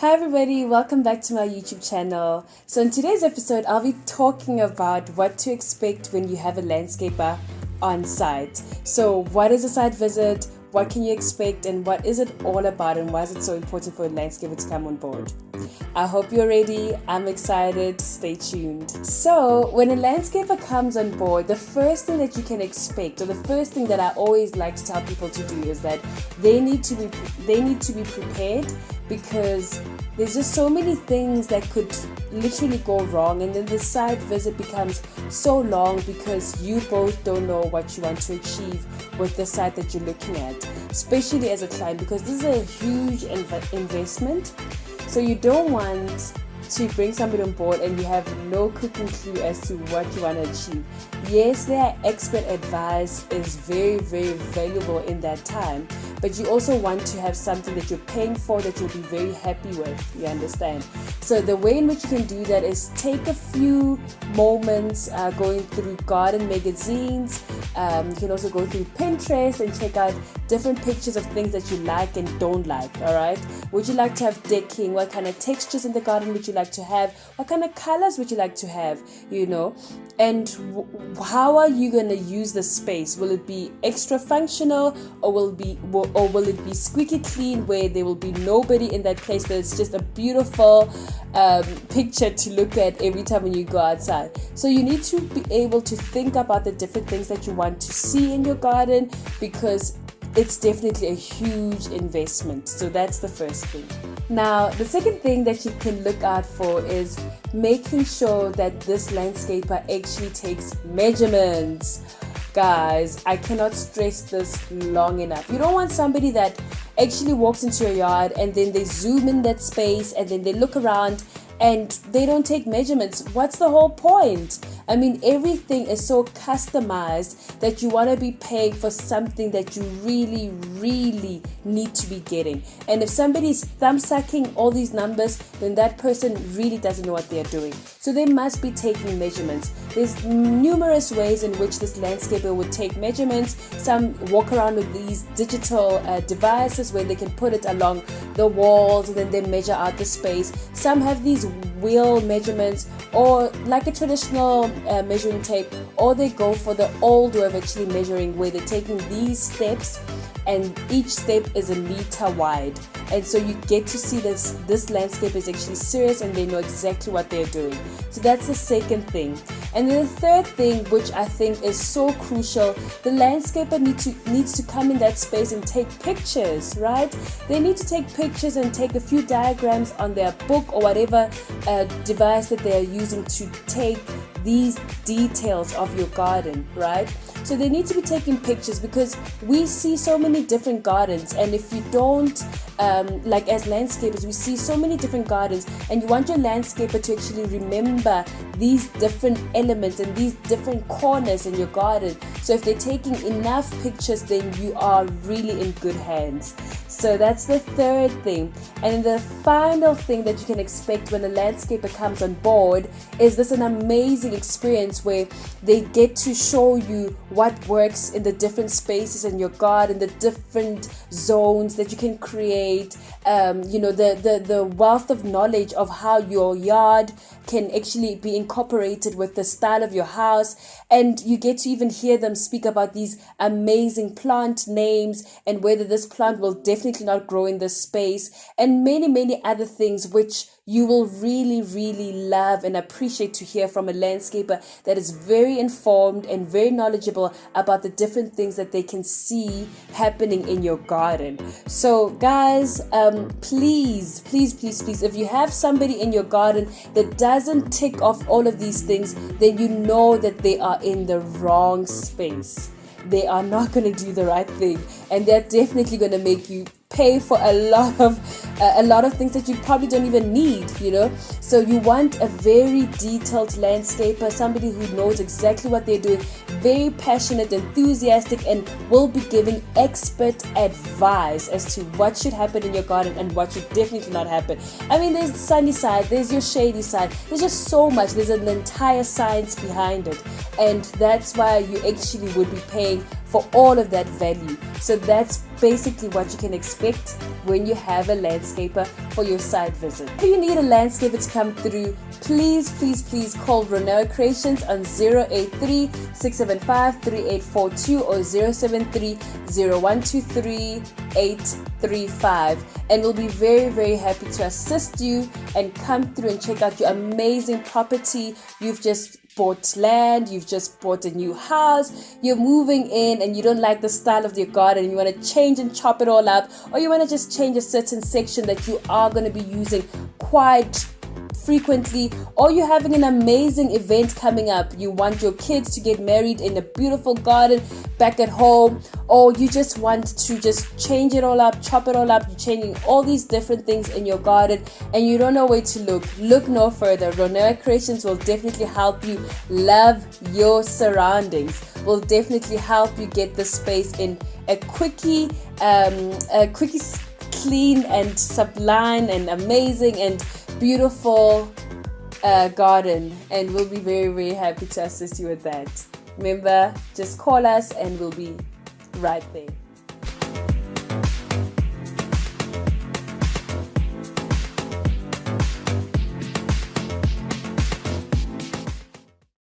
Hi everybody, welcome back to my YouTube channel. So in today's episode, I'll be talking about what to expect when you have a landscaper on site. So what is a site visit, what can you expect, and what is it all about, and why is it so important for a landscaper to come on board? I hope you're ready. I'm excited. Stay tuned. So when a landscaper comes on board, the first thing that you can expect, or the first thing that I always like to tell people to do, is that they need to be prepared, because there's just so many things that could literally go wrong, and then the site visit becomes so long because you both don't know what you want to achieve with the site that you're looking at, especially as a client, because this is a huge investment. So you don't want to bring somebody on board and you have no cooking clue as to what you want to achieve. Yes, their expert advice is very, very valuable in that time, but you also want to have something that you're paying for that you'll be very happy with, you understand? So the way in which you can do that is take a few moments going through garden magazines. You can also go through Pinterest and check out different pictures of things that you like and don't like, all right? Would you like to have decking? What kind of textures in the garden would you like to have? What kind of colors would you like to have, And how are you going to use the space? Will it be extra functional, or will it be squeaky clean where there will be nobody in that place, but it's just a beautiful picture to look at every time when you go outside? So you need to be able to think about the different things that you want to see in your garden, because it's definitely a huge investment. So that's the first thing. Now, the second thing that you can look out for is making sure that this landscaper actually takes measurements. Guys, I cannot stress this long enough. You don't want somebody that actually walks into your yard and then they zoom in that space and then they look around and they don't take measurements. What's the whole point? I mean, everything is so customized that you want to be paying for something that you really, really need to be getting. And if somebody's thumb sucking all these numbers, then that person really doesn't know what they're doing. So they must be taking measurements. There's numerous ways in which this landscaper would take measurements. Some walk around with these digital devices where they can put it along the walls and then they measure out the space. Some have these wheel measurements, or like a traditional measuring tape, or they go for the old way of actually measuring, where they're taking these steps and each step is a meter wide, and so you get to see this landscape is actually serious and they know exactly what they're doing. So that's the second thing. And then the third thing, which I think is so crucial, the landscaper needs to come in that space and take pictures, right? They need to take pictures and take a few diagrams on their book or whatever device that they are using to take these details of your garden, right? So they need to be taking pictures, because we see so many different gardens, and if you don't like, as landscapers, we see so many different gardens, and you want your landscaper to actually remember these different elements and these different corners in your garden. So if they're taking enough pictures, then you are really in good hands. So that's the third thing. And the final thing that you can expect when a landscaper comes on board is this an amazing experience where they get to show you what works in the different spaces in your garden, the different zones that you can create, the wealth of knowledge of how your yard can actually be incorporated with the style of your house. And you get to even hear them speak about these amazing plant names and whether this plant will definitely not grow in this space, and many, many other things which you will really, really love and appreciate to hear from a landscaper that is very informed and very knowledgeable about the different things that they can see happening in your garden. So guys, please, if you have somebody in your garden that doesn't tick off all of these things, then you know that they are in the wrong space. They are not going to do the right thing, and they're definitely going to make you pay for a lot of things that you probably don't even need, So you want a very detailed landscaper, somebody who knows exactly what they're doing, very passionate, enthusiastic, and will be giving expert advice as to what should happen in your garden and what should definitely not happen. I mean, there's the sunny side, there's your shady side, there's just so much, there's an entire science behind it, and that's why you actually would be paying for all of that value. So that's basically what you can expect when you have a landscaper for your site visit. If you need a landscaper to come through, please call Renee Creations on 083 675 3842 or 073 0123 835, and we'll be very happy to assist you and come through and check out your amazing property. You've just bought land, you've just bought a new house, you're moving in and you don't like the style of your garden, you want to change and chop it all up, or you want to just change a certain section that you are going to be using quite frequently, or you're having an amazing event coming up, you want your kids to get married in a beautiful garden back at home, or you just want to just change it all up, chop it all up, you're changing all these different things in your garden and you don't know where to look no further. Renee Creations will definitely help you love your surroundings, will definitely help you get the space in a quickie clean and sublime and amazing and beautiful garden, and we'll be very happy to assist you with that. Remember, just call us and we'll be right there.